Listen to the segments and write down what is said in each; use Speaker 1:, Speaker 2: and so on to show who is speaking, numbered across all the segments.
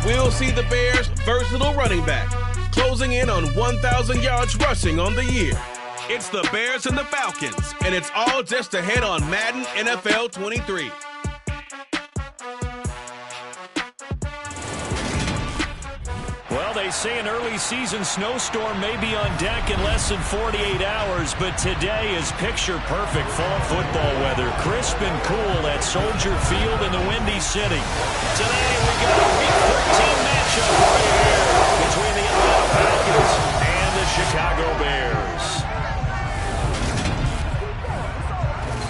Speaker 1: we'll see the Bears' versatile running back, closing in on 1,000 yards rushing on the year. It's the Bears and the Falcons, and it's all just ahead on Madden NFL 23.
Speaker 2: Well, they say an early season snowstorm may be on deck in less than 48 hours, but today is picture-perfect fall football weather. Crisp and cool at Soldier Field in the Windy City. Today we got a Week 13 matchup right here between the Atlanta Falcons and the Chicago Bears.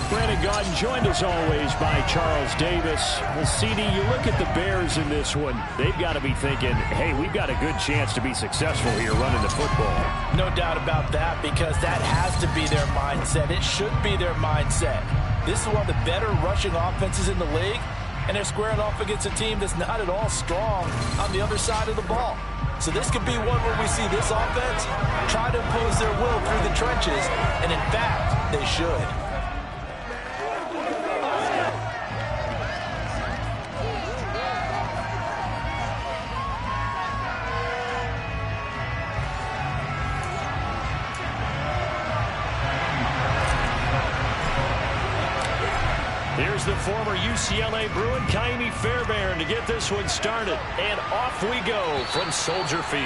Speaker 2: Brandon Gaudin joined as always by Charles Davis. Well, CD, you look at the Bears in this one, they've got to be thinking, hey, we've got a good chance to be successful here running the football.
Speaker 3: No doubt about that, because that has to be their mindset. It should be their mindset. This is one of the better rushing offenses in the league, and they're squaring off against a team that's not at all strong on the other side of the ball. So this could be one where we see this offense try to impose their will through the trenches, and in fact, they should.
Speaker 2: Here's the former UCLA Bruin, Kaimi Fairbairn, to get this one started. And off we go from Soldier Field.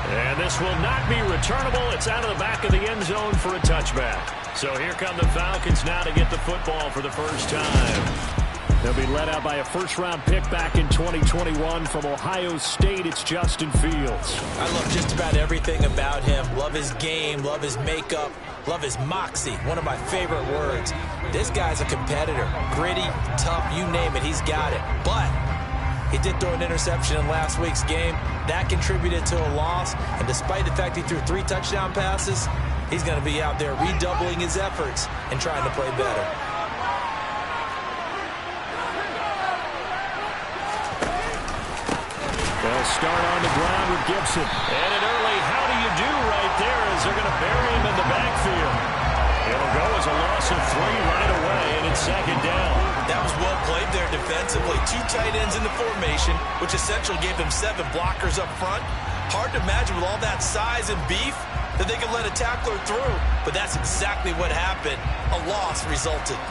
Speaker 2: And this will not be returnable. It's out of the back of the end zone for a touchback. So here come the Falcons now to get the football for the first time. They'll be led out by a first-round pick back in 2021 from Ohio State. It's Justin Fields.
Speaker 3: I love just about everything about him. Love his game, love his makeup, love his moxie. One of my favorite words. This guy's a competitor. Gritty, tough, you name it, he's got it. But he did throw an interception in last week's game. That contributed to a loss. And despite the fact he threw 3 touchdown passes, he's going to be out there redoubling his efforts and trying to play better.
Speaker 2: They'll start on the ground with Gibson. And an early how do you do right there as they're going to bury him in the backfield. It'll go as a loss of 3 right away, and it's second down.
Speaker 3: That was well played there defensively. 2 tight ends in the formation, which essentially gave them 7 blockers up front. Hard to imagine with all that size and beef that they could let a tackler through, but that's exactly what happened. A loss resulted.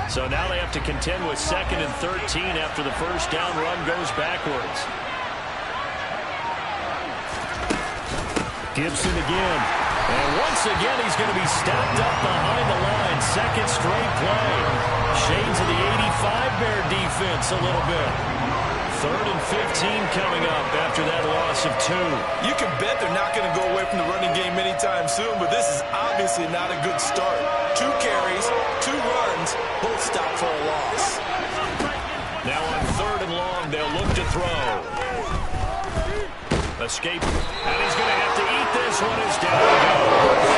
Speaker 2: So now they have to contend with 2nd and 13 after the first down run goes backwards. Gibson again. And once again, he's going to be stopped up behind the line. 2nd straight play. Shades of the 85 Bear defense a little bit. 3rd and 15 coming up after that loss of 2.
Speaker 3: You can bet they're not going to go away from the running game anytime soon, but this is obviously not a good start. 2 carries, 2 runs, both stopped for a loss.
Speaker 2: Now on 3rd and long, they'll look to throw. Escape. And he's going to have to eat this one as down he goes.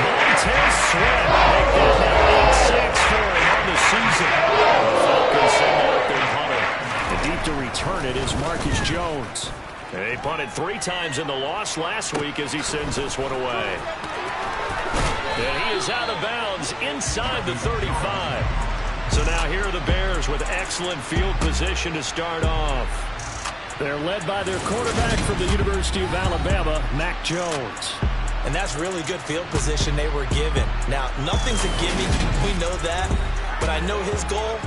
Speaker 2: Montez Sweat make that now 8 sacks for him on the season. The Falcons send out their punter. And deep to return it is Marcus Jones. They punted 3 times in the loss last week as he sends this one away. And he is out of bounds inside the 35. So now here are the Bears with excellent field position to start off. They're led by their quarterback from the University of Alabama, Mac Jones.
Speaker 3: And that's really good field position they were given. Now, nothing's a gimme. We know that. But I know his goal,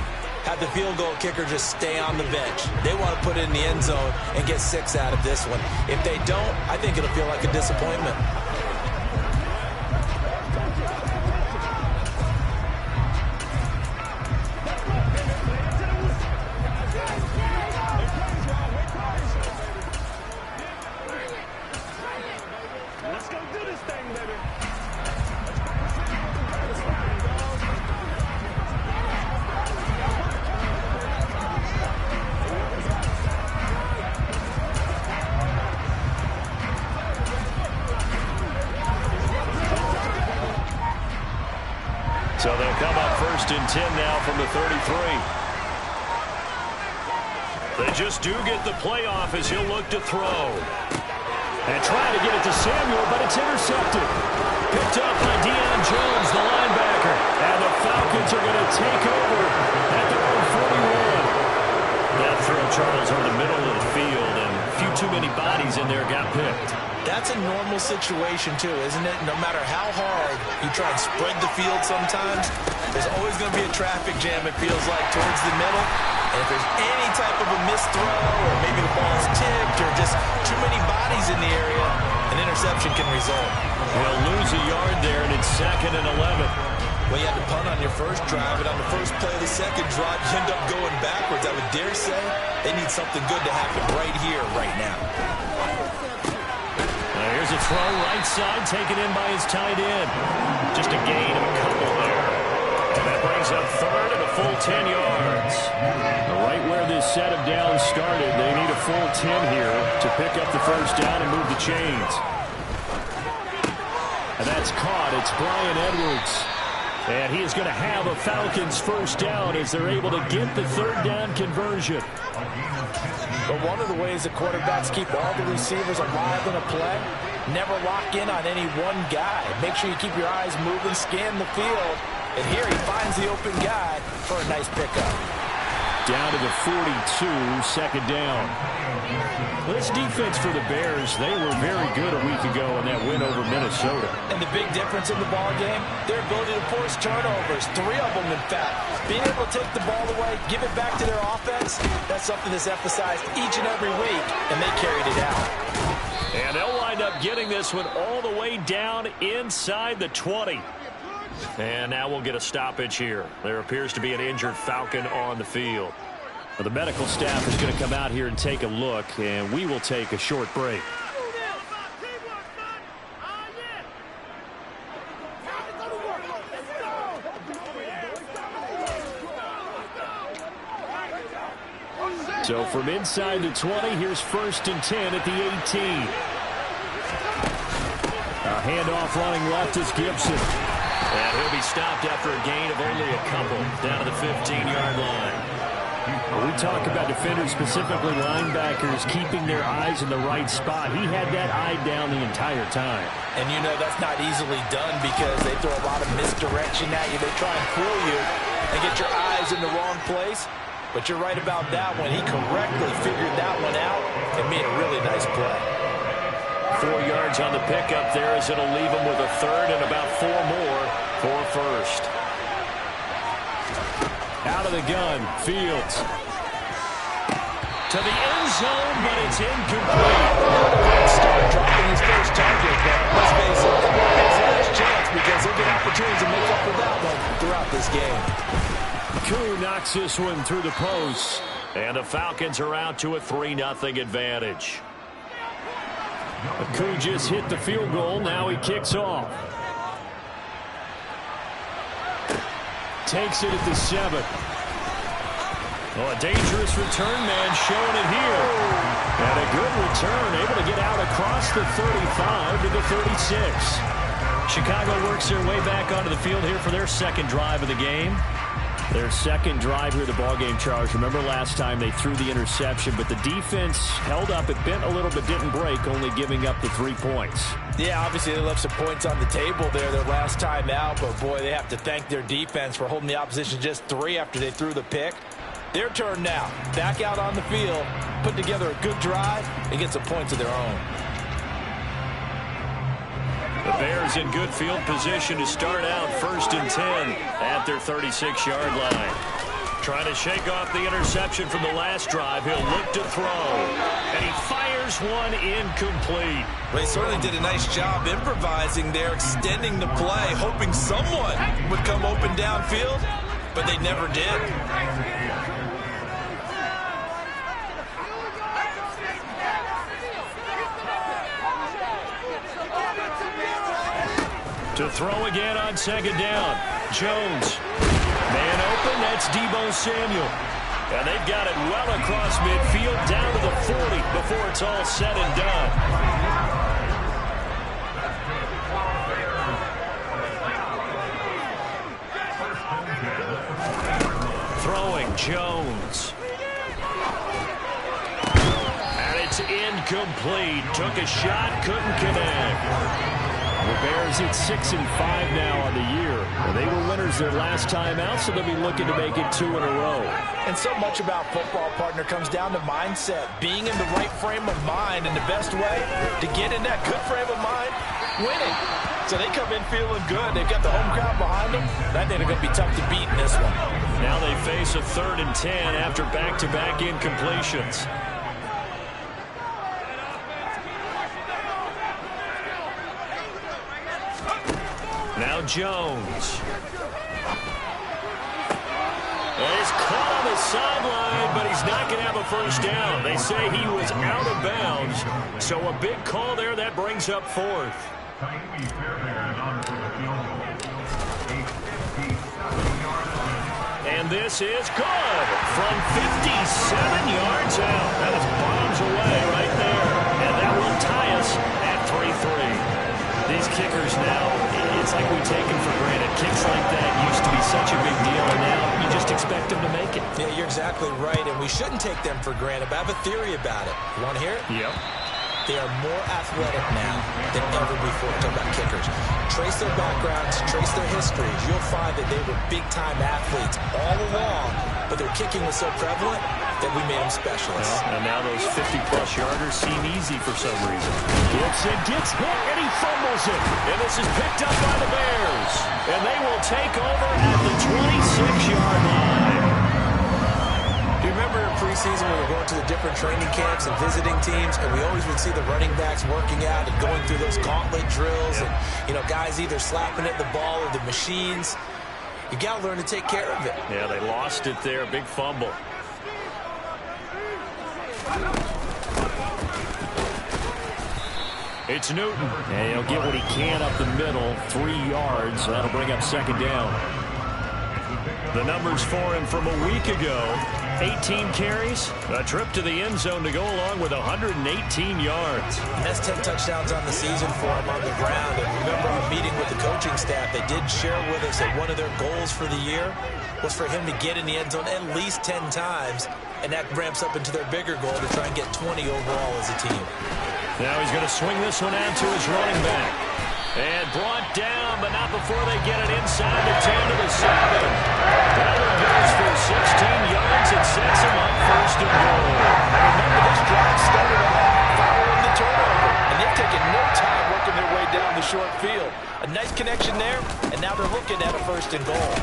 Speaker 3: have the field goal kicker just stay on the bench. They want to put it in the end zone and get 6 out of this one. If they don't, I think it'll feel like a disappointment.
Speaker 2: So they'll come up 1st and 10 now from the 33. They just do get the playoff as he'll look to throw. And trying to get it to Samuel, but it's intercepted. Picked up by Deion Jones, the linebacker. take over at their own 41. That throw, Charles, over the middle of the field, and a few too many bodies in there got picked.
Speaker 3: That's a normal situation, too, isn't it? No matter how hard you try and spread the field sometimes, there's always going to be a traffic jam, it feels like, towards the middle. And if there's any type of a missed throw, or maybe the ball's tipped, or just too many bodies in the area, an interception can result.
Speaker 2: They'll lose a yard there, and it's 2nd and 11.
Speaker 3: Well, you had to punt on your first drive, and on the first play of the second drive, you end up going backwards. I would dare say they need something good to happen right here, right now.
Speaker 2: Here's a throw right side, taken in by his tight end. Just a gain of a couple there. And that brings up 3rd and a full 10 yards. Right where this set of downs started, they need a full 10 here to pick up the first down and move the chains. And that's caught. It's Brian Edwards. And he is going to have a Falcons first down as they're able to get the 3rd down conversion.
Speaker 3: But one of the ways the quarterbacks keep all the receivers alive in a play, never lock in on any one guy. Make sure you keep your eyes moving, scan the field. And here he finds the open guy for a nice pickup.
Speaker 2: Down to the 42, 2nd down. Well, this defense for the Bears, they were very good a week ago in that win over Minnesota.
Speaker 3: And the big difference in the ball game, their ability to force turnovers, 3 of them in fact. Being able to take the ball away, give it back to their offense, that's something that's emphasized each and every week, and they carried it out.
Speaker 2: And they'll wind up getting this one all the way down inside the 20. And now we'll get a stoppage here. There appears to be an injured Falcon on the field. Well, the medical staff is going to come out here and take a look, and we will take a short break. So from inside the 20, here's 1st and 10 at the 18. A handoff running left is Gibson. And he'll be stopped after a gain of only a couple down to the 15-yard line. When we talk about defenders, specifically linebackers, keeping their eyes in the right spot. He had that eye down the entire time.
Speaker 3: And you know that's not easily done because they throw a lot of misdirection at you. They try and fool you and get your eyes in the wrong place. But you're right about that one. He correctly figured that one out and made a really nice play.
Speaker 2: 4 yards on the pickup there as it'll leave him with a 3rd and about 4 more for first. Out of the gun, Fields. To the end zone, but it's incomplete.
Speaker 3: Start dropping his first target, but let's face it, it won't be his last chance because he'll get opportunities to make up for that one throughout this game.
Speaker 2: Koo knocks this one through the post, and the Falcons are out to a 3-0 advantage. Koo just hit the field goal. Now he kicks off. Takes it at the 7. Oh, a dangerous return man showing it here. And a good return, able to get out across the 35 to the 36. Chicago works their way back onto the field here for their 2nd drive of the game. Their 2nd drive here of the ballgame, Charles. Remember last time they threw the interception, but the defense held up. It bent a little but didn't break, only giving up the 3 points.
Speaker 3: Yeah, obviously they left some points on the table there their last time out, but boy, they have to thank their defense for holding the opposition just 3 after they threw the pick. Their turn now. Back out on the field, put together a good drive, and get some points of their own.
Speaker 2: The Bears in good field position to start out 1st and 10 at their 36-yard line. Trying to shake off the interception from the last drive. He'll look to throw. And he fires one incomplete.
Speaker 3: Well, he certainly did a nice job improvising there, extending the play, hoping someone would come open downfield, but they never did.
Speaker 2: To throw again on 2nd down. Jones. Man open, that's Deebo Samuel. And they've got it well across midfield, down to the 40 before it's all said and done. Throwing Jones. And it's incomplete. Took a shot, couldn't connect. The Bears at 6-5 now on the year. They were winners their last time out, so they'll be looking to make it 2 in a row.
Speaker 3: And so much about football, partner, comes down to mindset. Being in the right frame of mind, and the best way to get in that good frame of mind, winning. So they come in feeling good. They've got the home crowd behind them. I think they're going to be tough to beat in this one.
Speaker 2: Now they face a 3rd and 10 after back-to-back incompletions. Now Jones. He's caught on the sideline, but he's not going to have a first down. They say he was out of bounds. So a big call there. That brings up 4th. And this is good from 57 yards out. That is bombs away right there. And that will tie us at 3-3. These kickers now, it's like we take them for granted. Kicks like that used to be such a big deal, and now you just expect them to make it.
Speaker 3: Yeah, you're exactly right, and we shouldn't take them for granted, but I have a theory about it. You want to hear it?
Speaker 2: Yep.
Speaker 3: They are more athletic now than ever before. Talking about kickers. Trace their backgrounds, trace their histories. You'll find that they were big-time athletes all along, but their kicking was so prevalent that we made them specialists.
Speaker 2: Well, and now those 50-plus yarders seem easy for some reason. Gibson gets hit, and he fumbles it. And this is picked up by the Bears. And they will take over at the 26-yard line.
Speaker 3: Do you remember in preseason when we were going to the different training camps and visiting teams, and we always would see the running backs working out and going through those gauntlet drills, and, you know, guys either slapping at the ball or the machines. You got to learn to take care of it.
Speaker 2: Yeah, they lost it there. Big fumble. It's Newton. And he'll get what he can up the middle. 3 yards. That'll bring up 2nd down. The numbers for him from a week ago. 18 carries, a trip to the end zone to go along with 118 yards.
Speaker 3: And that's 10 touchdowns on the season for him on the ground. And remember our meeting with the coaching staff, they did share with us that one of their goals for the year was for him to get in the end zone at least 10 times. And that ramps up into their bigger goal to try and get 20 overall as a team.
Speaker 2: Now he's going to swing this one out to his running back. And brought down, but not before they get it inside the 10 to the 7. That one goes for 16 yards and sets him up 1st and goal.
Speaker 3: And remember, this drive started off following the turnover. And they've taken no time working their way down the short field. A nice connection there, and now they're looking at a 1st and goal.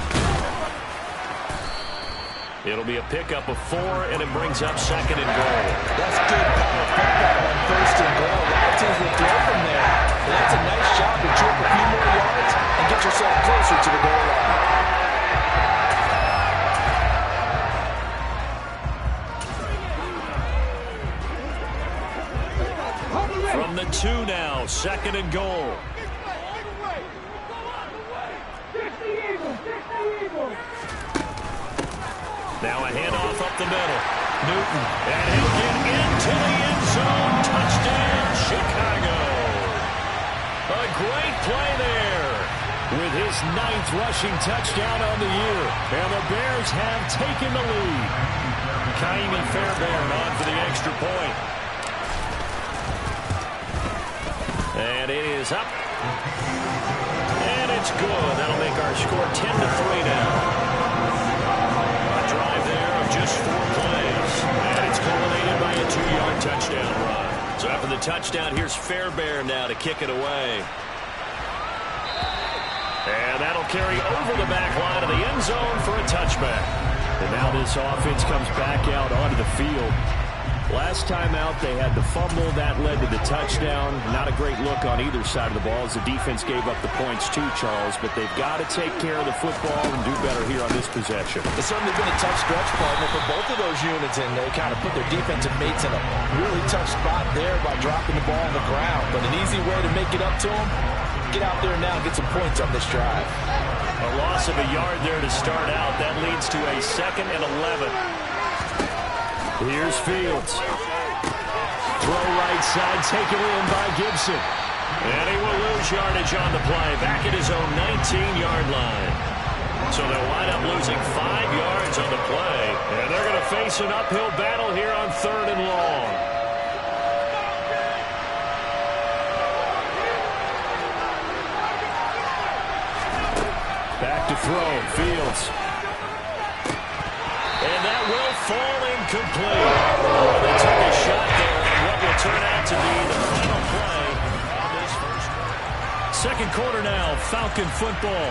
Speaker 2: It'll be a pickup of 4, and it brings up 2nd and goal.
Speaker 3: That's good power football on 1st and goal. A lot of teams will throw from there. And that's a nice job to chip a few more yards and get yourself closer to the goal line.
Speaker 2: From the 2 now, 2nd and goal. Now a handoff up the middle. Newton, and he'll get into the end zone. Touchdown, Chicago. A great play there with his 9th rushing touchdown on the year. And the Bears have taken the lead. Kaimi Fairbairn on for the extra point. And it is up. And it's good. That'll make our score 10-3 now. Just 4 plays, and it's culminated by a 2-yard touchdown run. So after the touchdown, here's Fairbairn now to kick it away. And that'll carry over the back line of the end zone for a touchback. And now this offense comes back out onto the field. Last time out, they had the fumble. That led to the touchdown. Not a great look on either side of the ball as the defense gave up the points too, Charles. But they've got to take care of the football and do better here on this possession.
Speaker 3: It's certainly been a tough stretch, partner, for both of those units, and they kind of put their defensive mates in a really tough spot there by dropping the ball on the ground. But an easy way to make it up to them, get out there now and get some points on this drive.
Speaker 2: A loss of a yard there to start out. That leads to a 2nd and 11. Here's Fields. Throw right side, taken in by Gibson. And he will lose yardage on the play, back at his own 19-yard line. So they'll wind up losing 5 yards on the play. And they're going to face an uphill battle here on 3rd and long. Back to throw. Fields. And that will fall incomplete. Oh, they took a shot there on what will turn out to be the final play of this first drive. Second quarter now, Falcon football.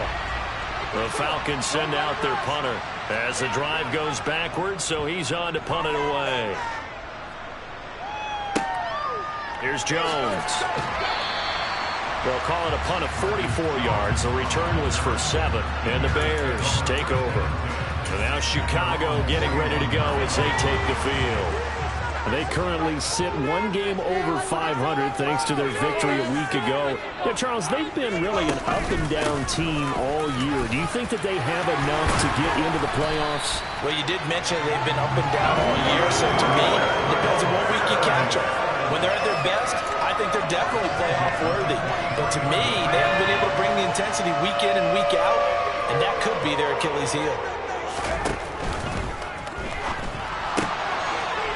Speaker 2: The Falcons send out their punter as the drive goes backwards, so he's on to punt it away. Here's Jones. They'll call it a punt of 44 yards. The return was for 7, and the Bears take over. And now Chicago getting ready to go as they take the field. They currently sit one game over 500 thanks to their victory a week ago. Yeah, Charles, they've been really an up-and-down team all year. Do you think that they have enough to get into the playoffs?
Speaker 3: Well, you did mention they've been up and down all year, so to me, it depends on what week you catch them. When they're at their best, I think they're definitely playoff worthy. But to me, they haven't been able to bring the intensity week in and week out, and that could be their Achilles heel.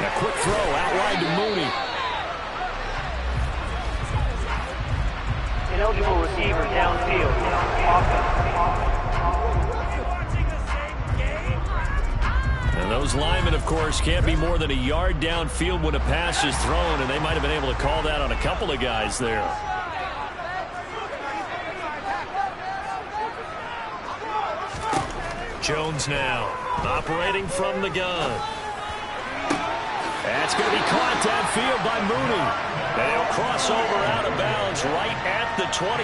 Speaker 2: A quick throw out wide to Mooney.
Speaker 4: Ineligible receiver downfield.
Speaker 2: And those linemen, of course, can't be more than a yard downfield when a pass is thrown, and they might have been able to call that on a couple of guys there. Jones now, operating from the gun. That's going to be caught downfield by Mooney. And he'll cross over out of bounds right at the 25.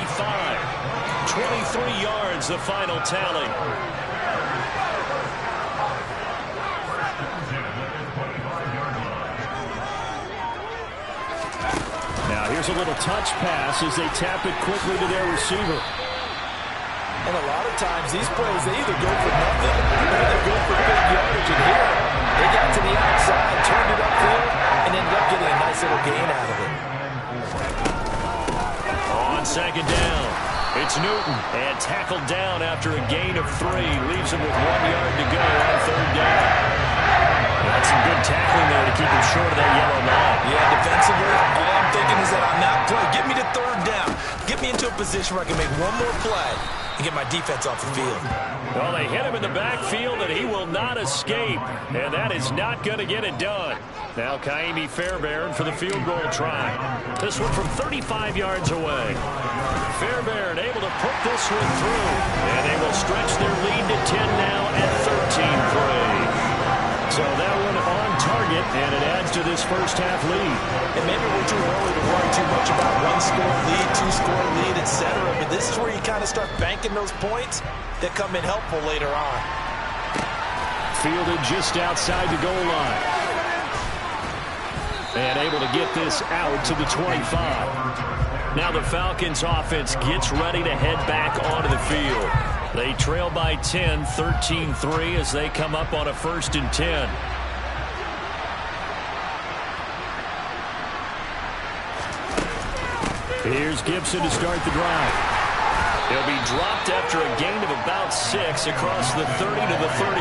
Speaker 2: 23 yards, the final tally. Now here's a little touch pass as they tap it quickly to their receiver.
Speaker 3: And a lot of times, these plays, they either go for nothing or they go for big yardage. And here, they got to the outside, turned it upfield, and ended up getting a nice little gain out of it.
Speaker 2: On second down, it's Newton, and tackled down after a gain of 3. Leaves him with 1 yard to go on third down. That's some good tackling there to keep him short of that yellow line.
Speaker 3: Yeah, defensively, all I'm thinking is that on that play, get me to third down. Get me into a position where I can make one more play and get my defense off the field.
Speaker 2: Well, they hit him in the backfield, and he will not escape. And that is not going to get it done. Now Kaimi Fairbairn for the field goal try. This one from 35 yards away. Fairbairn able to put this one through. And they will stretch their lead to 10 now at 13-3. So that one on target, and it adds to this first-half lead.
Speaker 3: And maybe we're too early to worry too much about one-score lead, two-score lead, etc. But this is where you kind of start banking those points that come in helpful later on.
Speaker 2: Fielded just outside the goal line. And able to get this out to the 25. Now the Falcons offense gets ready to head back onto the field. They trail by 10, 13-3 as they come up on a 1st and 10. Here's Gibson to start the drive. He'll be dropped after a gain of about 6 across the 30 to the 31.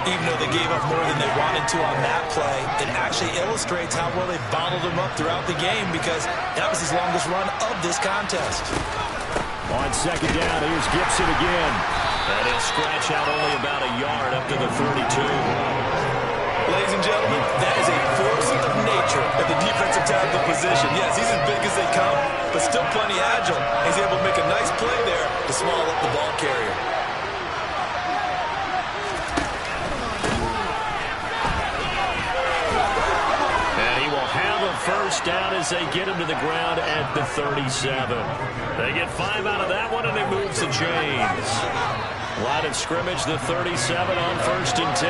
Speaker 3: Even though they gave up more than they wanted to on that play, it actually illustrates how well they bottled them up throughout the game because that was his longest run of this contest.
Speaker 2: On second down, here's Gibson again. And he'll scratch out only about a yard up to the 32.
Speaker 3: Ladies and gentlemen, that is a force of nature at the defensive tackle position. Yes, he's as big as they come, but still plenty agile. He's able to make a nice play there to small up the ball carrier.
Speaker 2: First down as they get him to the ground at the 37. They get 5 out of that one, and it moves the chains. Line of scrimmage, the 37 on 1st and 10.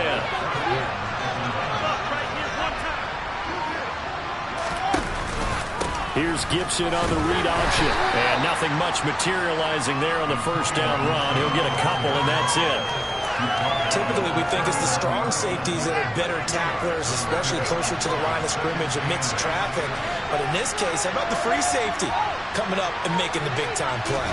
Speaker 2: Here's Gibson on the read option. And nothing much materializing there on the first down run. He'll get a couple, and that's it.
Speaker 3: Typically, we think it's the strong safeties that are better tacklers, especially closer to the line of scrimmage amidst traffic. But in this case, how about the free safety coming up and making the big-time play?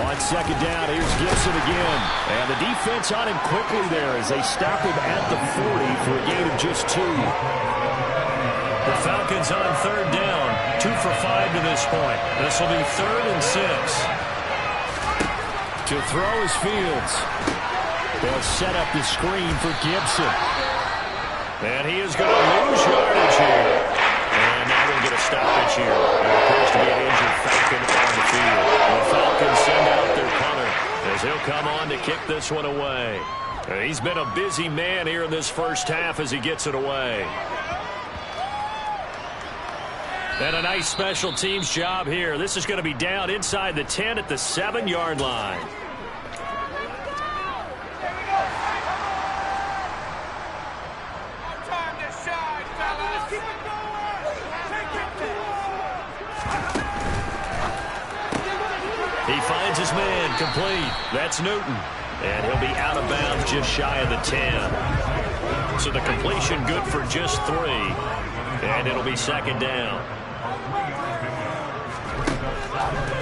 Speaker 2: On second down, here's Gibson again. And the defense on him quickly there as they stop him at the 40 for a gain of just 2. The Falcons on third down, 2 for 5 to this point. This will be 3rd and 6. To throw is Fields. They'll set up the screen for Gibson. And he is going to lose yardage here. And now they'll get a stoppage here. There appears to be an injured Falcon on the field. The Falcons send out their punter as he'll come on to kick this one away. And he's been a busy man here in this first half as he gets it away. And a nice special teams job here. This is going to be down inside the 10 at the 7-yard line. He finds his man complete. That's Newton. And he'll be out of bounds just shy of the 10. So the completion good for just 3. And it'll be second down.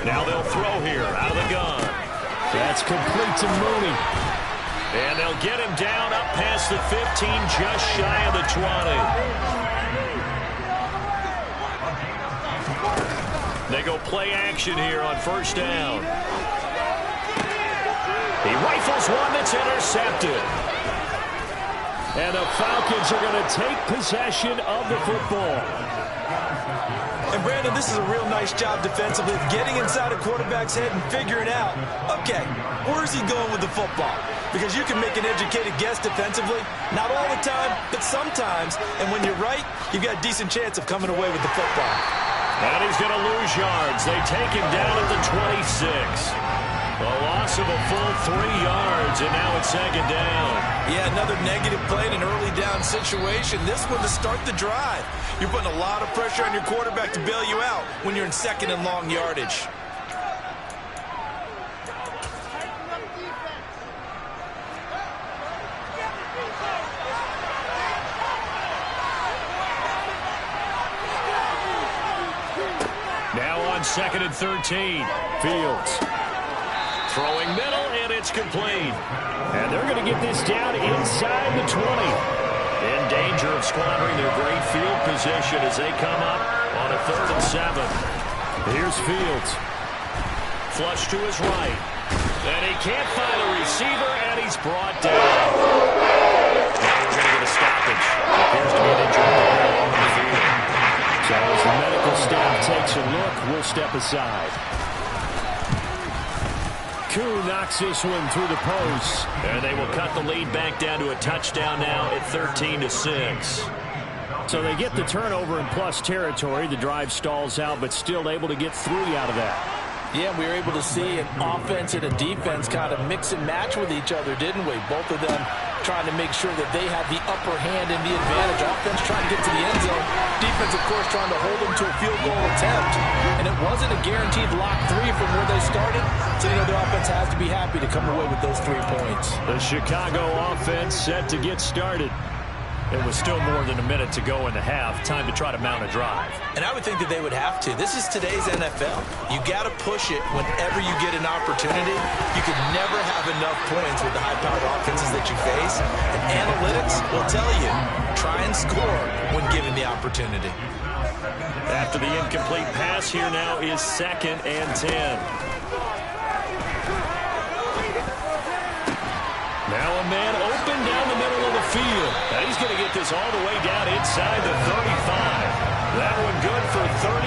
Speaker 2: Now they'll throw here out of the gun. That's complete to Mooney. And they'll get him down up past the 15, just shy of the 20. They go play action here on first down. He rifles one that's intercepted. And the Falcons are going to take possession of the football.
Speaker 3: And, Brandon, this is a real nice job defensively, getting inside a quarterback's head and figuring out, okay, where's he going with the football? Because you can make an educated guess defensively, not all the time, but sometimes. And when you're right, you've got a decent chance of coming away with the football.
Speaker 2: And he's going to lose yards. They take him down at the 26. A loss of a full 3 yards, and now it's second down.
Speaker 3: Yeah, another negative play in an early down situation. This one to start the drive. You're putting a lot of pressure on your quarterback to bail you out when you're in second and long yardage.
Speaker 2: Now on second and 13, Fields. Throwing middle, and it's complete. And they're going to get this down inside the 20. In danger of squandering their great field position as they come up on a 3rd and 7. Here's Fields. Flush to his right. And he can't find a receiver, and he's brought down. Now we're going to get a stoppage. It appears to be an injured player on the field. So as the medical staff takes a look, we'll step aside. Knocks this one through the post. And they will cut the lead back down to a touchdown now at 13-6. So they get the turnover in plus territory. The drive stalls out, but still able to get 3 out of that.
Speaker 3: Yeah, we were able to see an offense and a defense kind of mix and match with each other, didn't we? Both of them trying to make sure that they have the upper hand and the advantage. Offense trying to get to the end zone. Defense, of course, trying to hold them to a field goal attempt. And it wasn't a guaranteed lock 3 from where they started. So, you know, the offense has to be happy to come away with those 3 points.
Speaker 2: The Chicago offense set to get started. It was still more than a minute to go in the half. Time to try to mount a drive.
Speaker 3: And I would think that they would have to. This is today's NFL. You got to push it whenever you get an opportunity. You can never have enough points with the high-powered offenses that you face. And analytics will tell you, try and score when given the opportunity.
Speaker 2: After the incomplete pass, here now is 2nd and 10. Now a man open down the middle of the field. Now he's going to get this all the way down inside the 35. That one good for 37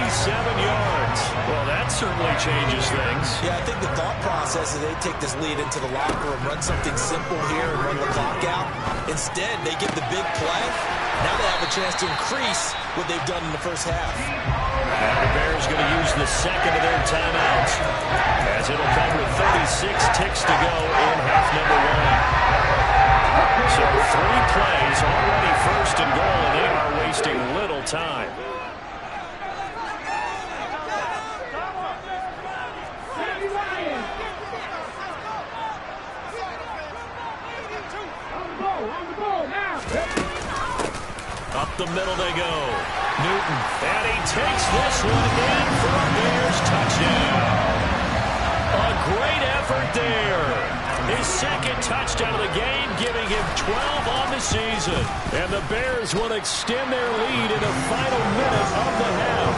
Speaker 2: yards. Well, that certainly changes things.
Speaker 3: Yeah, I think the thought process is they take this lead into the locker room, run something simple here and run the clock out. Instead, they get the big play. Now they have a chance to increase what they've done in the first half.
Speaker 2: And the Bears going to use the second of their timeouts as it'll come with 36 ticks to go in half number 1. So 3 plays already first and goal, and they are wasting little time. Up the middle they go. Newton. And he takes this one in for a Bears touchdown. A great effort there. His 2nd touchdown of the game, giving him 12 on the season. And the Bears will extend their lead in the final minute of the half.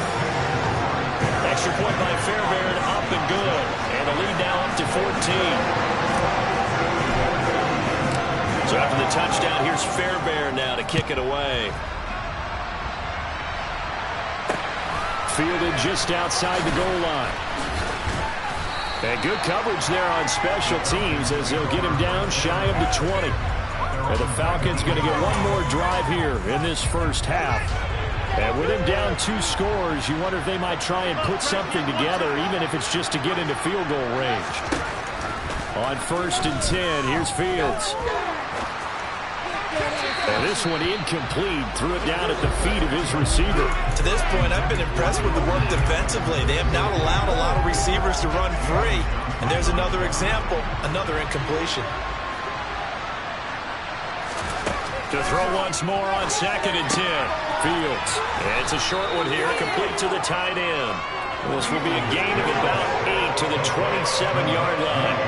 Speaker 2: extra point by Fairbairn, up and good. And the lead now up to 14. So after the touchdown, here's Fairbairn now to kick it away. Fielded just outside the goal line. And good coverage there on special teams as they'll get him down shy of the 20. And the Falcons going to get one more drive here in this first half. And with him down 2 scores, you wonder if they might try and put something together, even if it's just to get into field goal range. On 1st and 10, here's Fields. And this one incomplete. Threw it down at the feet of his receiver.
Speaker 3: To this point, I've been impressed with the work defensively. They have not allowed a lot of receivers to run free. And there's another example, another incompletion.
Speaker 2: To throw once more on 2nd and 10. Fields. And it's a short one here, complete to the tight end. This will be a gain of about 8 to the 27-yard line.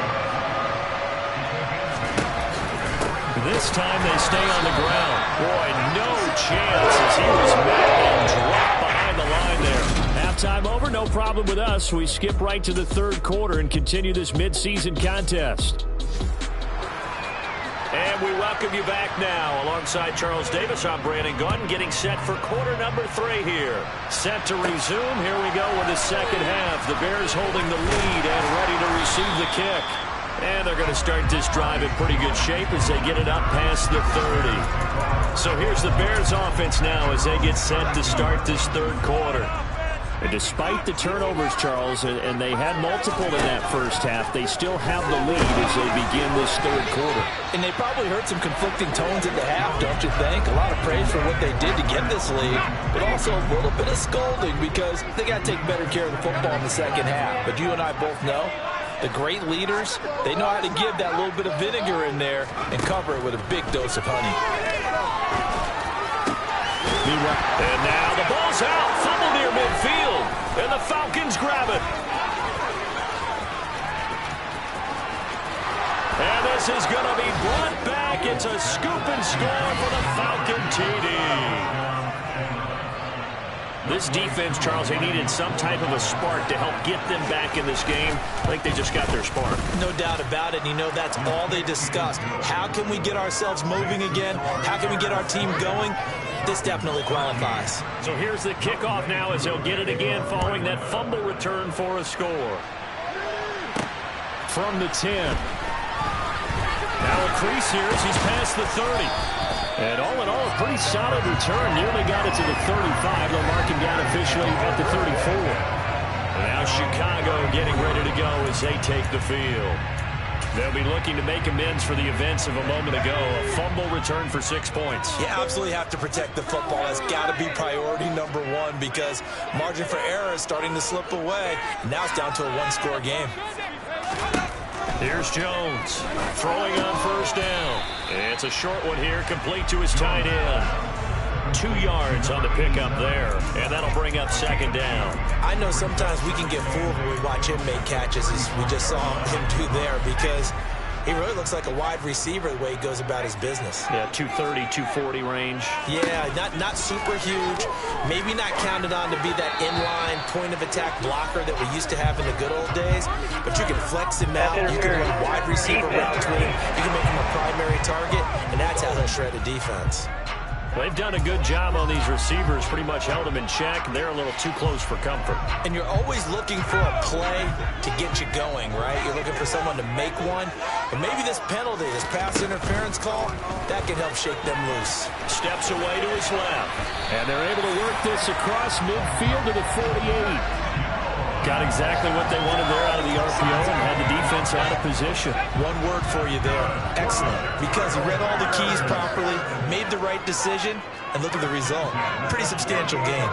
Speaker 2: This time they stay on the ground. Boy, no chance as he was met and dropped behind the line there. Halftime over, no problem with us. We skip right to the 3rd quarter and continue this midseason contest. And we welcome you back now. Alongside Charles Davis, I'm Brandon Gordon, getting set for quarter number 3 here. Set to resume. Here we go with the second half. The Bears holding the lead and ready to receive the kick. And they're going to start this drive in pretty good shape as they get it up past the 30. So here's the Bears offense now as they get set to start this 3rd quarter. And despite the turnovers, Charles, and they had multiple in that first half, they still have the lead as they begin this 3rd quarter.
Speaker 3: And they probably heard some conflicting tones at the half, don't you think? A lot of praise for what they did to get this lead, but also a little bit of scolding because they got to take better care of the football in the second half. But you and I both know the great leaders, they know how to give that little bit of vinegar in there and cover it with a big dose of honey.
Speaker 2: And now the ball's out. Fumble near midfield. And the Falcons grab it. And this is going to be brought back. It's a scoop and score for the Falcon TD. This defense, Charles, they needed some type of a spark to help get them back in this game. I think they just got their spark.
Speaker 3: No doubt about it. And you know that's all they discussed. How can we get ourselves moving again? How can we get our team going? This definitely qualifies.
Speaker 2: So here's the kickoff now as they'll get it again following that fumble return for a score. From the 10. Now a crease here as he's past the 30. And all in all, a pretty solid return. Nearly got it to the 35. They'll mark him down officially at the 34. And now Chicago getting ready to go as they take the field. They'll be looking to make amends for the events of a moment ago. A fumble return for 6 points.
Speaker 3: You absolutely have to protect the football. That's got to be priority number 1 because margin for error is starting to slip away. And now it's down to a 1-score game.
Speaker 2: Here's Jones throwing on 1st down. It's a short one here, complete to his tight end. 2 yards on the pickup there, and that'll bring up 2nd down.
Speaker 3: I know sometimes we can get fooled when we watch him make catches, as we just saw him do there, because he really looks like a wide receiver the way he goes about his business.
Speaker 2: Yeah, 230, 240 range.
Speaker 3: Yeah, not super huge. Maybe not counted on to be that inline point-of-attack blocker that we used to have in the good old days. But you can flex him out. You can run wide receiver routes with him. You can make him a primary target, and that's how he'll shred a defense.
Speaker 2: Well, they've done a good job on these receivers, pretty much held them in check. They're a little too close for comfort.
Speaker 3: And you're always looking for a play to get you going, right? You're looking for someone to make one. But maybe this penalty, this pass interference call, that can help shake them loose.
Speaker 2: Steps away to his left. And they're able to work this across midfield to the 48. Got exactly what they wanted there out of the RPO and had the defense out of position.
Speaker 3: One word for you there. Excellent. Because he read all the keys properly, made the right decision, and look at the result. Pretty substantial game.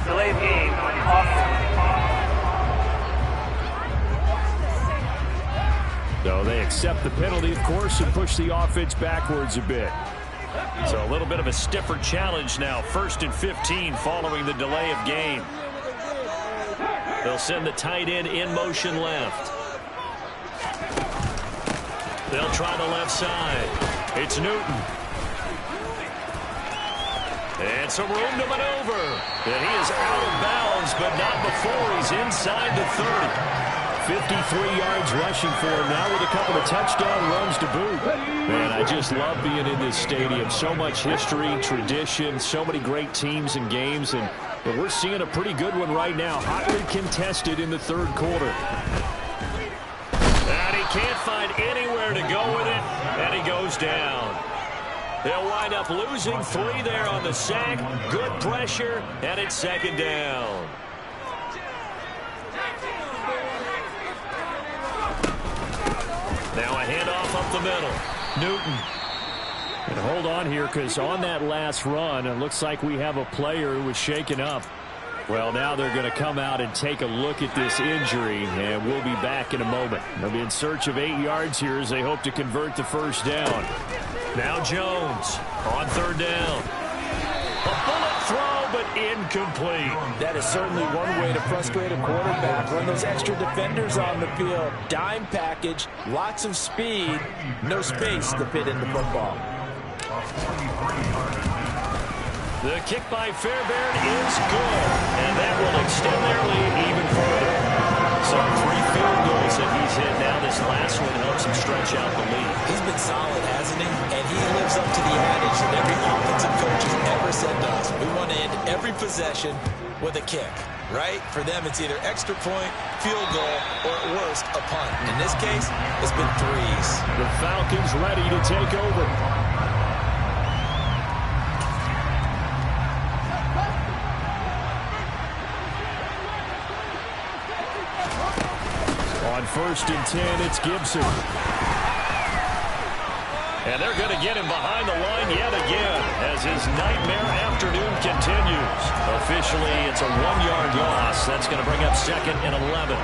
Speaker 4: Delayed game on offense.
Speaker 2: So they accept the penalty, of course, and push the offense backwards a bit. So a little bit of a stiffer challenge now. 1st and 15 following the delay of game. They'll send the tight end in motion left. They'll try the left side. It's Newton. And some room to maneuver. And he is out of bounds, but not before he's inside the 30. 53 yards rushing for him now with a couple of touchdown runs to boot. Man, I just love being in this stadium. So much history, tradition, so many great teams and games, and we're seeing a pretty good one right now. Hotly contested in the third quarter. And he can't find anywhere to go with it, and he goes down. They'll wind up losing 3 there on the sack. Good pressure, and it's second down. Now a handoff up the middle. Newton. And hold on here, because on that last run, it looks like we have a player who was shaken up. Well, now they're going to come out and take a look at this injury, and we'll be back in a moment. They'll be in search of 8 yards here as they hope to convert the first down. Now Jones on third down. A bullet throw, but incomplete.
Speaker 3: That is certainly one way to frustrate a quarterback. Run those extra defenders on the field. Dime package, lots of speed, no space to fit in the football.
Speaker 2: The kick by Fairbairn is good, and that will extend their lead even further. So 3 field goals that he's hit now. This last one helps him stretch out the lead.
Speaker 3: He's been solid, hasn't he? And he lives up to the adage that every offensive coach has ever said to us. We want to end every possession with a kick, right? For them, it's either extra point, field goal, or at worst, a punt. In this case, it's been 3s.
Speaker 2: The Falcons ready to take over. On 1st and 10, it's Gibson. And they're going to get him behind the line yet again as his nightmare afternoon continues. Officially, it's a 1-yard loss. That's going to bring up 2nd and 11.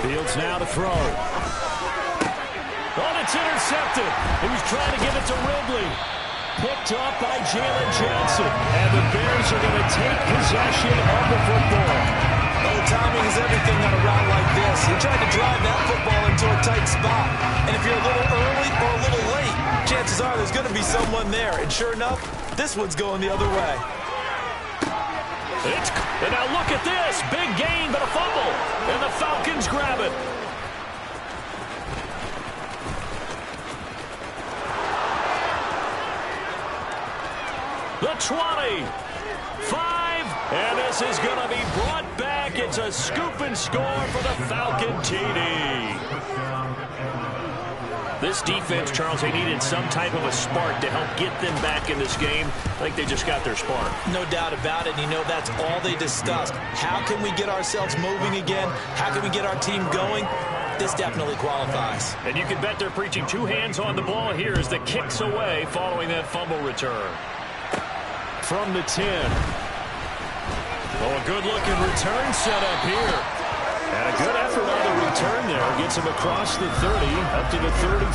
Speaker 2: Fields now to throw. Oh, it's intercepted. He was trying to give it to Ridley. Picked up by Jalen Johnson. And the Bears are going to take possession of the football.
Speaker 3: Oh, timing is everything on a route like this. He tried to drive that football into a tight spot. And if you're a little early or a little late, chances are there's going to be someone there. And sure enough, this one's going the other way.
Speaker 2: And now look at this. Big gain, but a fumble. And the Falcons grab it. The 20, 5, and this is going to be brought back. It's a scoop and score for the Falcon TD. This defense, Charles, they needed some type of a spark to help get them back in this game. I think they just got their spark.
Speaker 3: No doubt about it. You know, that's all they discussed. How can we get ourselves moving again? How can we get our team going? This definitely qualifies.
Speaker 2: And you can bet they're preaching 2 hands on the ball here as the kick's away following that fumble return. From the 10. Oh, a good-looking return set up here. And a good effort on the return there. Gets him across the 30, up to the 33.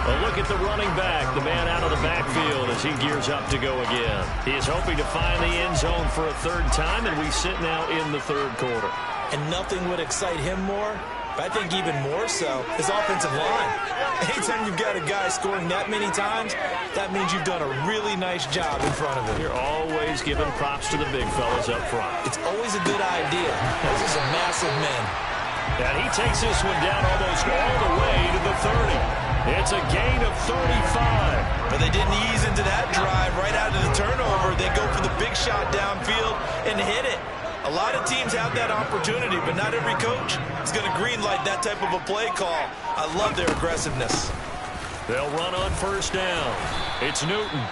Speaker 2: A look at the running back, the man out of the backfield as he gears up to go again. He is hoping to find the end zone for a 3rd time, and we sit now in the 3rd quarter.
Speaker 3: And nothing would excite him more, but I think even more so, his offensive line. Anytime you've got a guy scoring that many times, that means you've done a really nice job in front of him.
Speaker 2: You're always giving props to the big fellas up front.
Speaker 3: It's always a good idea. Those are some massive men.
Speaker 2: And he takes this one down almost all the way to the 30. It's a gain of 35.
Speaker 3: But they didn't ease into that drive right out of the turnover. They go for the big shot downfield and hit it. A lot of teams have that opportunity, but not every coach is going to greenlight that type of a play call. I love their aggressiveness.
Speaker 2: They'll run on 1st down. It's Newton.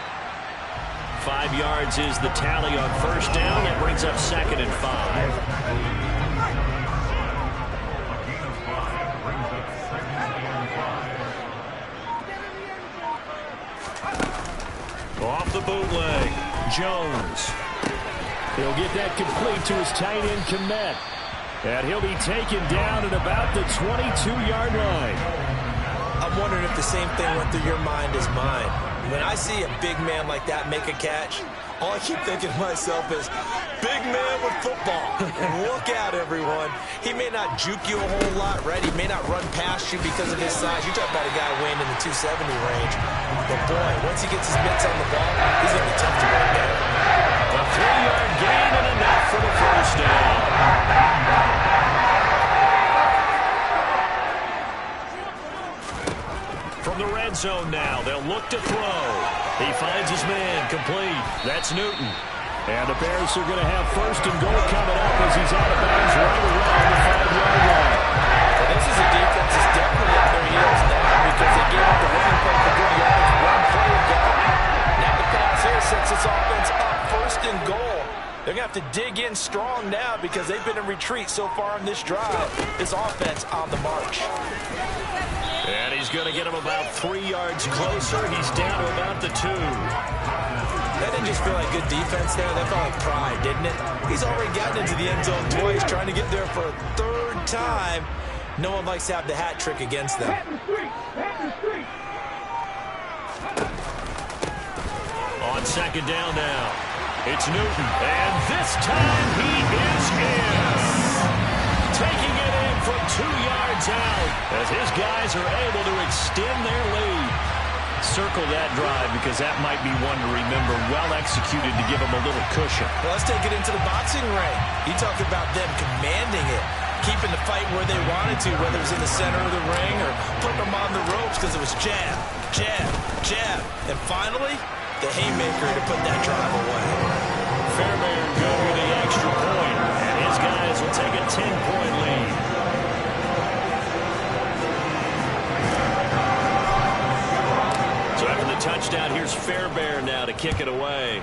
Speaker 2: 5 yards is the tally on 1st down. That brings up 2nd and 5. Off the bootleg, Jones. He'll get that complete to his tight end, Kmet. And he'll be taken down at about the 22-yard line.
Speaker 3: I'm wondering if the same thing went through your mind as mine. When I see a big man like that make a catch, All I keep thinking to myself is, big man with football. Look out, everyone. He may not juke you a whole lot, right? He may not run past you because of his size. You're talking about a guy weighing in the 270 range. But, boy, once he gets his mitts on the ball, he's going to be tough to run down.
Speaker 2: A 3-yard gain and enough for the first down. From the red zone now, they'll look to throw. He finds his man, complete. That's Newton. And the Bears are going to have first and goal coming up as he's out of bounds right around the 5-yard line.
Speaker 3: Well, this is a defense that's definitely on their heels now because they gave up the running play for good yards one play ago. Now the pass here sets this offense up first and goal. They're going to have to dig in strong now because they've been in retreat so far on this drive. This offense on the march.
Speaker 2: And he's going to get him about 3 yards closer. He's down to about the 2.
Speaker 3: That didn't just feel like good defense there. That felt like pride, didn't it? He's already gotten into the end zone twice, trying to get there for a third time. No one likes to have the hat trick against them.
Speaker 2: On second down now, it's Newton. And this time he is in. Taking it in from 2 yards out as his guys are able to extend their lead. Circle that drive because that might be one to remember. Well executed to give them a little cushion.
Speaker 3: Well, let's take it into the boxing ring. You talk about them commanding it, keeping the fight where they wanted to, whether it was in the center of the ring or putting them on the ropes because it was jab, jab, jab. And finally, the haymaker to put that drive away.
Speaker 2: Fairbairn go with the extra point, and his guys will take a 10-point lead. So after the touchdown, here's Fairbairn now to kick it away.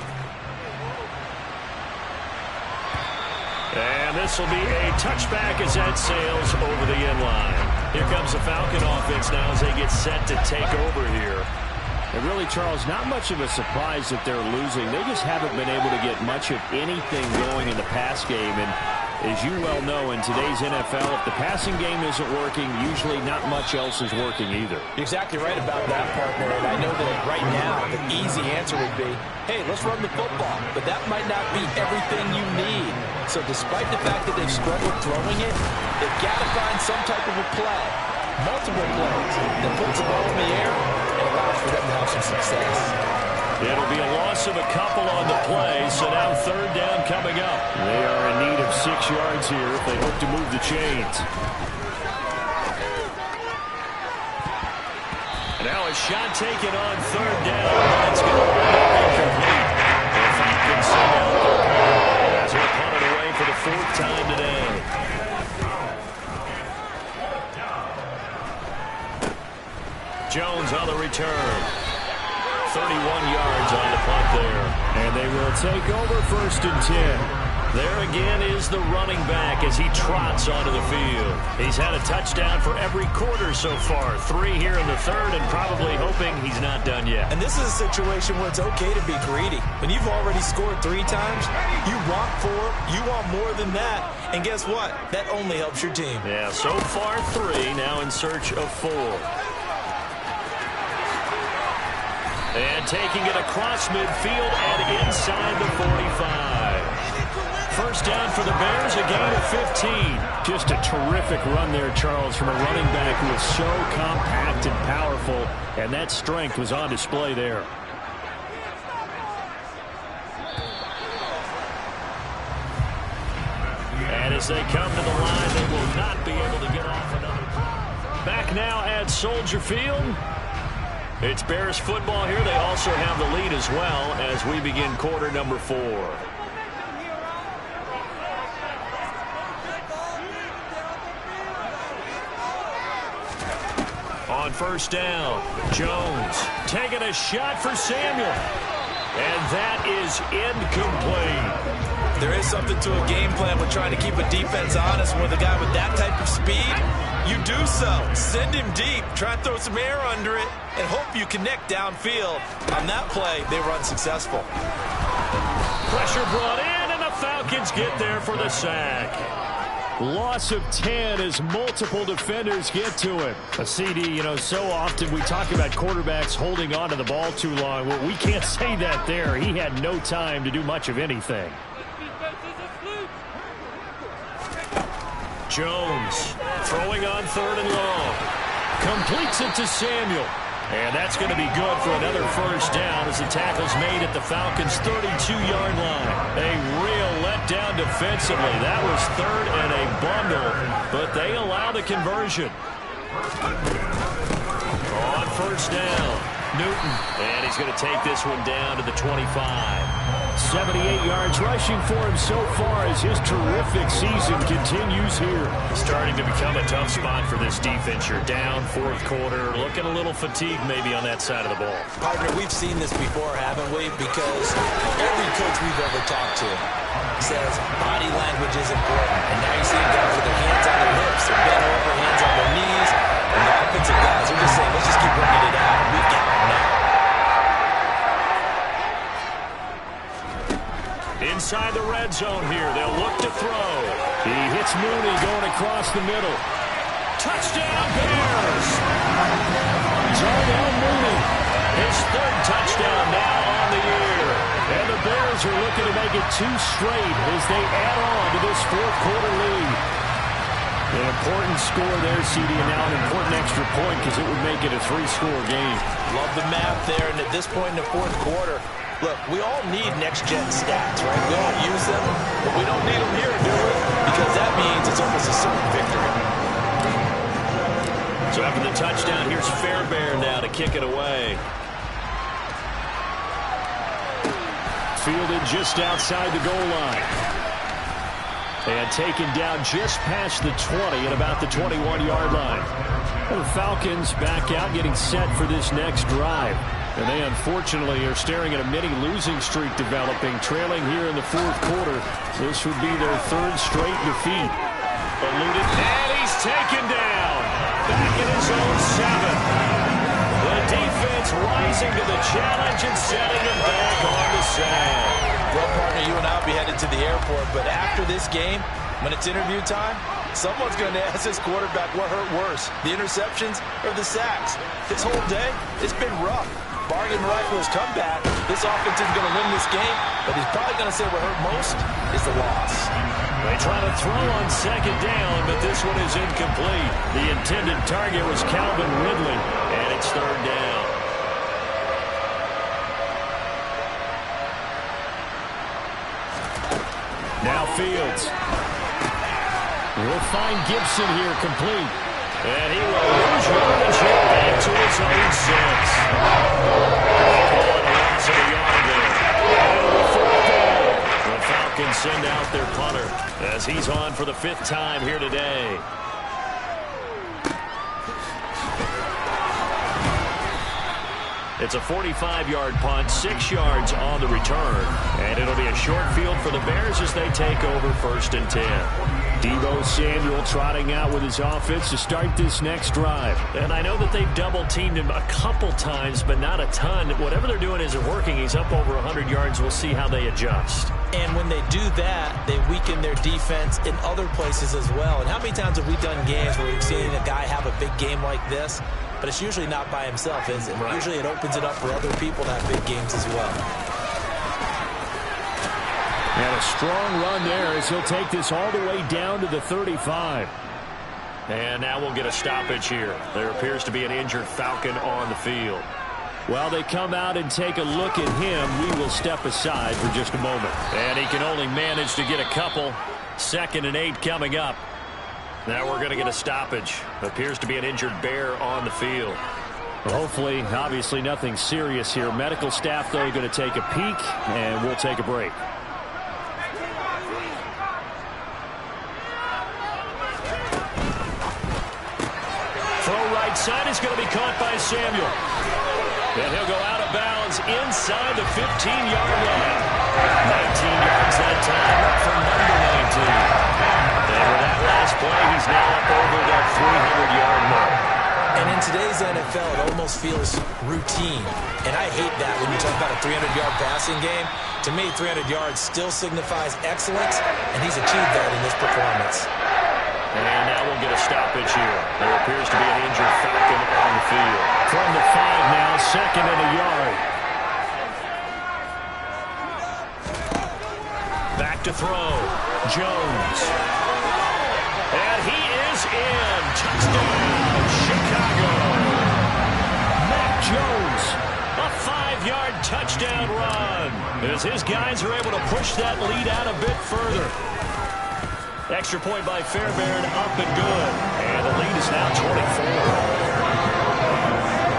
Speaker 2: And this will be a touchback as that sails over the end line. Here comes the Falcon offense now as they get set to take over here.
Speaker 5: And really, Charles, not much of a surprise that they're losing. They just haven't been able to get much of anything going in the pass game. And as you well know, in today's NFL, if the passing game isn't working, usually not much else is working either.
Speaker 3: You're exactly right about that, partner. And I know that right now the easy answer would be, hey, let's run the football. But that might not be everything you need. So despite the fact that they've struggled throwing it, they've got to find some type of a play, multiple plays, that puts the ball in the air and allows for them to have some success.
Speaker 2: It'll be a loss of a couple on the play, so now third down coming up.
Speaker 5: They are in need of 6 yards here if they hope to move the chains.
Speaker 2: Now a shot taken on third down. That's going to be incomplete. The Falcons send out their punter as they're punted away for the 4th time today. Jones on the return. 31 yards on the punt there.
Speaker 5: And they will take over 1st and 10.
Speaker 2: There again is the running back as he trots onto the field. He's had a touchdown for every quarter so far. 3 here in the 3rd and probably hoping he's not done yet.
Speaker 3: And this is a situation where it's okay to be greedy. When you've already scored 3 times, you want 4, you want more than that. And guess what? That only helps your team.
Speaker 2: Yeah, so far 3, now in search of 4. And taking it across midfield and inside the 45. First down for the Bears, a gain of 15.
Speaker 5: Just a terrific run there, Charles, from a running back who is so compact and powerful, and that strength was on display there.
Speaker 2: And as they come to the line, they will not be able to get off another. Back now at Soldier Field. It's Bears football here. They also have the lead as well as we begin quarter number 4. On first down, Jones taking a shot for Samuel. And that is incomplete.
Speaker 3: There is something to a game plan with trying to keep a defense honest. With a guy with that type of speed, you do so. Send him deep. Try to throw some air under it and hope you connect downfield. On that play, they run successful.
Speaker 2: Pressure brought in, and the Falcons get there for the sack.
Speaker 5: Loss of 10 as multiple defenders get to him. A CD, so often we talk about quarterbacks holding on to the ball too long. Well, we can't say that there. He had no time to do much of anything. Jones throwing on 3rd and long. Completes it to Samuel. And that's going to be good for another first down as the tackle's made at the Falcons' 32-yard line. A real letdown defensively. That was 3rd and a bundle, but they allow the conversion. On first down, Newton. And he's going to take this one down to the 25. 78 yards rushing for him so far as his terrific season continues here. Starting to become a tough spot for this defense. You're down 4th quarter, looking a little fatigued maybe on that side of the ball.
Speaker 3: Partner, we've seen this before, haven't we? Because every coach we've ever talked to says body language is important. And now you see guys with their hands on their hips, they're bent over, hands on their knees. And the offensive guys are just saying, let's just keep working it out. We've got them now.
Speaker 5: Inside the red zone here, they'll look to throw. He hits Mooney going across the middle. Touchdown, Bears! Darnell Mooney, his 3rd touchdown now on the year. And the Bears are looking to make it 2 straight as they add on to this 4th quarter lead. An important score there, CD, and now an important extra point because it would make it a 3-score game.
Speaker 3: Love the math there, and at this point in the 4th quarter, look, we all need next-gen stats, right? We all use them, but we don't need them here, do we? Because that means it's almost a certain victory.
Speaker 5: So after the touchdown, here's Fairbairn now to kick it away. Fielded just outside the goal line. And taken down just past the 20 at about the 21-yard line. The Falcons back out getting set for this next drive. And they unfortunately are staring at a mini losing streak developing, trailing here in the 4th quarter. This would be their 3rd straight defeat. Eluded, and he's taken down. Back in his own 7. The defense rising to the challenge and setting him back on the sand.
Speaker 3: Well, partner, you and I will be headed to the airport, but after this game, when it's interview time, someone's going to ask this quarterback what hurt worse, the interceptions or the sacks. His whole day, it's been rough. Bargain miraculous comeback. This offense is going to win this game, but he's probably going to say what hurt most is the loss.
Speaker 5: They try to throw on 2nd down, but this one is incomplete. The intended target was Calvin Ridley, and it's 3rd down. Now Fields. We'll find Gibson here complete. And he will lose yardage here back to his own 6. Call it a loss of a yard there. The Falcons send out their punter as he's on for the 5th time here today. It's a 45-yard punt, 6 yards on the return. And it'll be a short field for the Bears as they take over 1st and 10. Deebo Samuel trotting out with his offense to start this next drive. And I know that they've double-teamed him a couple times, but not a ton. Whatever they're doing isn't working. He's up over 100 yards. We'll see how they adjust.
Speaker 3: And when they do that, they weaken their defense in other places as well. And how many times have we done games where we've seen a guy have a big game like this? But it's usually not by himself, is it? Right. Usually it opens it up for other people to have big games as well.
Speaker 5: And a strong run there as he'll take this all the way down to the 35. And now we'll get a stoppage here. There appears to be an injured Falcon on the field. While they come out and take a look at him, we will step aside for just a moment. And he can only manage to get a couple. 2nd and 8 coming up. Now we're going to get a stoppage. Appears to be an injured Bear on the field. Well, hopefully, obviously nothing serious here. Medical staff, though, going to take a peek, and we'll take a break. Throw right side is going to be caught by Samuel. And he'll go out of bounds inside the 15-yard line. 19 yards that time, up from number 19. And with that last play, he's now up over that 300-yard mark.
Speaker 3: And in today's NFL, it almost feels routine. And I hate that when you talk about a 300-yard passing game. To me, 300 yards still signifies excellence, and he's achieved that in this performance.
Speaker 2: stoppage here. There appears to be an injured Falcon on the field.
Speaker 5: From the 5 now, 2nd and a yard.
Speaker 2: Back to throw. Jones. And he is in. Touchdown, Chicago.
Speaker 5: Mac Jones.
Speaker 2: A 5-yard touchdown run as his guys are able to push that lead out a bit further. Extra point by Fairbairn, up and good. And the lead is now 24.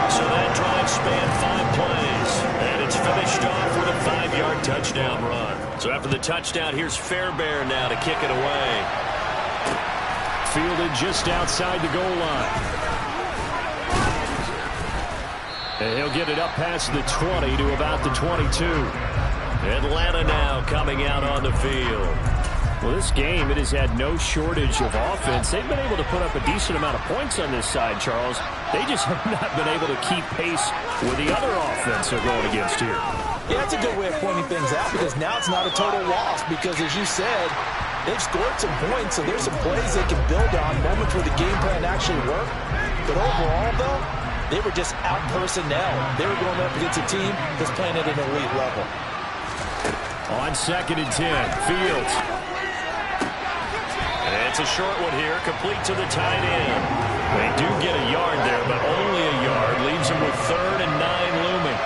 Speaker 2: So that drive spanned 5 plays. And it's finished off with a 5-yard touchdown run. So after the touchdown, here's Fairbairn now to kick it away.
Speaker 5: Fielded just outside the goal line. And he'll get it up past the 20 to about the 22.
Speaker 2: Atlanta now coming out on the field.
Speaker 5: Well, this game, it has had no shortage of offense. They've been able to put up a decent amount of points on this side, Charles. They just have not been able to keep pace with the other offense they're going against here.
Speaker 3: Yeah, that's a good way of pointing things out because now it's not a total loss because, as you said, they've scored some points, so there's some plays they can build on, moments where the game plan actually worked. But overall, though, they were just out personnel. They were going up against a team that's playing at an elite level.
Speaker 5: On 2nd and 10, Fields.
Speaker 2: It's a short one here, complete to the tight end. They do get a yard there, but only a yard. Leaves them with 3rd and 9 looming.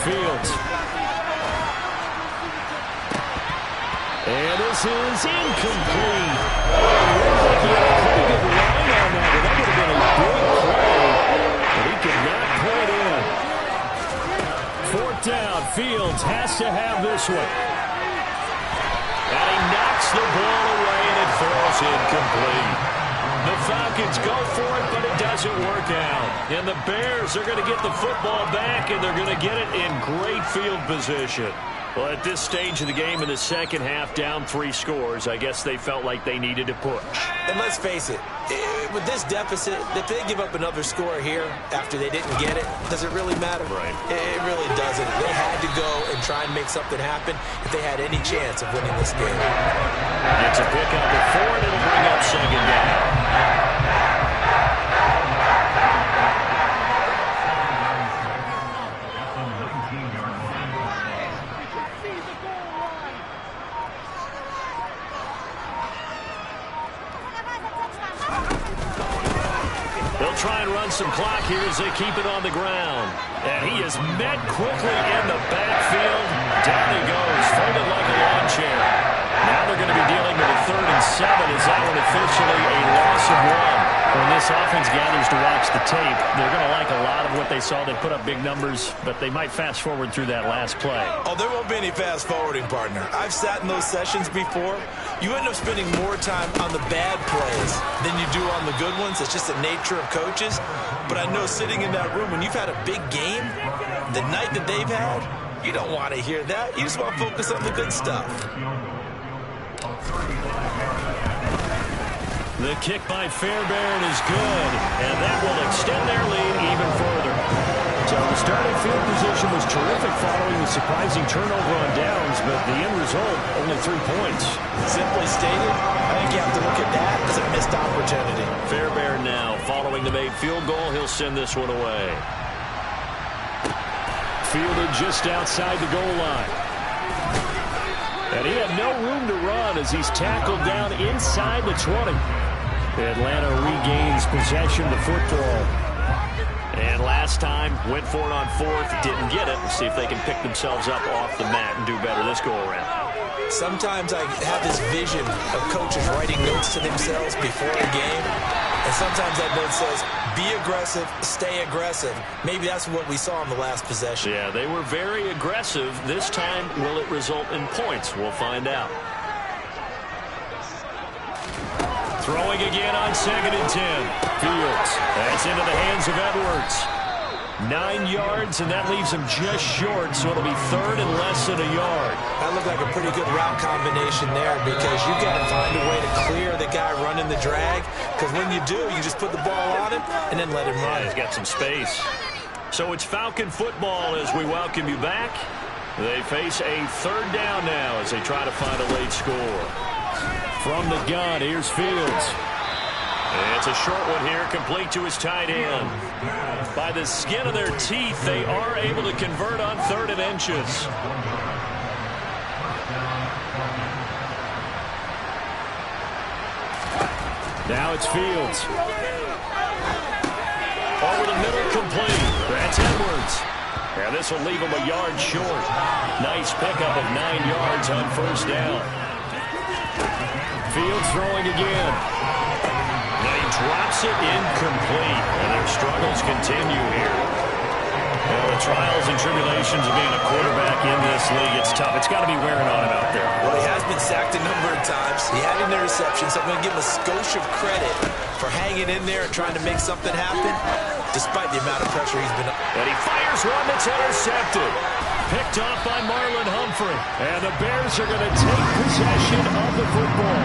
Speaker 5: Fields. And this is incomplete. He had a pretty good line on that, but that would have been a big play. But he could not put it in. 4th down, Fields has to have this one.
Speaker 2: And he knocks the ball away, and it falls incomplete. The Falcons go for it, but it doesn't work out. And the Bears are going to get the football back, and they're going to get it in great field position. Well, at this stage of the game in the second half, down 3 scores, I guess they felt like they needed to push.
Speaker 3: And let's face it, with this deficit, if they give up another score here after they didn't get it, does it really matter?
Speaker 2: Right.
Speaker 3: It really doesn't. They had to go and try and make something happen if they had any chance of winning this game.
Speaker 2: It's a pickup of 4, and it'll bring up 2nd down. They'll try and run some clock here as they keep it on the ground. And he is met quickly in the backfield. Down he goes, folded like a lawn chair. Now they're going to be dealing with a 3rd and 7 as that one officially a loss of 1. When this offense gathers to watch the tape, they're going to like a lot of what they saw. They put up big numbers, but they might fast forward through that last play.
Speaker 3: Oh, there won't be any fast forwarding, partner. I've sat in those sessions before. You end up spending more time on the bad plays than you do on the good ones. It's just the nature of coaches. But I know sitting in that room, when you've had a big game, the night that they've had, you don't want to hear that. You just want to focus on the good stuff.
Speaker 2: The kick by Fairbairn is good, and that will extend their lead even further.
Speaker 5: So the starting field position was terrific following the surprising turnover on downs, but the end result, only 3 points.
Speaker 3: Simply stated, I think you have to look at that as a missed opportunity.
Speaker 2: Fairbairn now, following the made field goal, he'll send this one away.
Speaker 5: Fielded just outside the goal line. And he had no room to run as he's tackled down inside the 20. Atlanta regains possession of the football.
Speaker 2: And last time, went for it on 4th, didn't get it. See if they can pick themselves up off the mat and do better this go-around.
Speaker 3: Sometimes I have this vision of coaches writing notes to themselves before a game. And sometimes that note says, be aggressive, stay aggressive. Maybe that's what we saw in the last possession.
Speaker 2: Yeah, they were very aggressive. This time, will it result in points? We'll find out. Throwing again on 2nd and 10.
Speaker 5: Fields.
Speaker 2: That's into the hands of Edwards. 9 yards, and that leaves him just short, so it'll be 3rd and less than a yard.
Speaker 3: That looked like a pretty good route combination there because you got to find a way to clear the guy running the drag, because when you do, you just put the ball on him and then let him run.
Speaker 2: Yeah, he's got some space. So it's Falcon football as we welcome you back. They face a 3rd down now as they try to find a late score.
Speaker 5: From the gun, here's Fields.
Speaker 2: It's a short one here, complete to his tight end. By the skin of their teeth, they are able to convert on 3rd and inches.
Speaker 5: Now it's Fields.
Speaker 2: Over the middle, complete. That's Edwards. And this will leave him a yard short. Nice pickup of 9 yards on 1st down.
Speaker 5: Fields throwing again.
Speaker 2: Now he drops it incomplete. And their struggles continue here. Well, the trials and tribulations of being a quarterback in this league, it's tough. It's got to be wearing on him out there.
Speaker 3: Well, he has been sacked a number of times. He had an interception, so I'm going to give him a skosh of credit for hanging in there and trying to make something happen, despite the amount of pressure he's been under.
Speaker 2: And he fires one that's intercepted. Picked off by Marlon Humphrey.
Speaker 5: And the Bears are going to take possession of the football.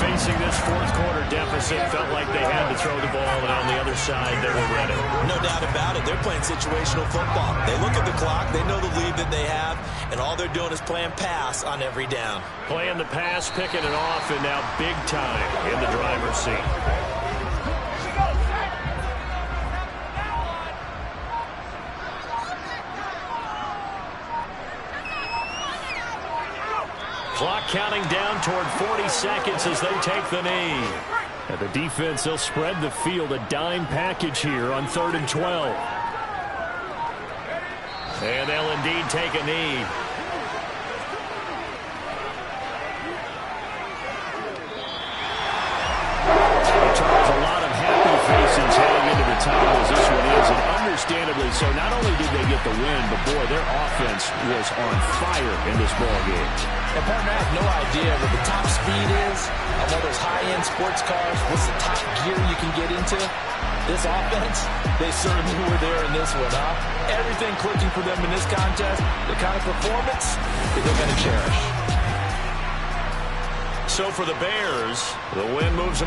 Speaker 2: Facing this 4th quarter deficit, felt like they had to throw the ball, and on the other side, they were ready.
Speaker 3: No doubt about it. They're playing situational football. They look at the clock. They know the lead that they have, and all they're doing is playing pass on every down.
Speaker 2: Playing the pass, picking it off, and now big time in the driver's seat. Clock counting down toward 40 seconds as they take the knee.
Speaker 5: And the defense, they'll spread the field, a dime package here on 3rd and 12.
Speaker 2: And they'll indeed take a knee.
Speaker 5: Charles, a lot of happy faces heading into the time as this one is, and understandably so. Not only did they get the win, but boy, their offense was on fire in this ball game.
Speaker 3: And partner, I have no idea what the top speed is on one of those high-end sports cars. What's the top gear you can get into? This offense, they certainly were there in this one, huh? Everything clicking for them in this contest, the kind of performance that they're going to cherish.
Speaker 2: So for the Bears, the win moves them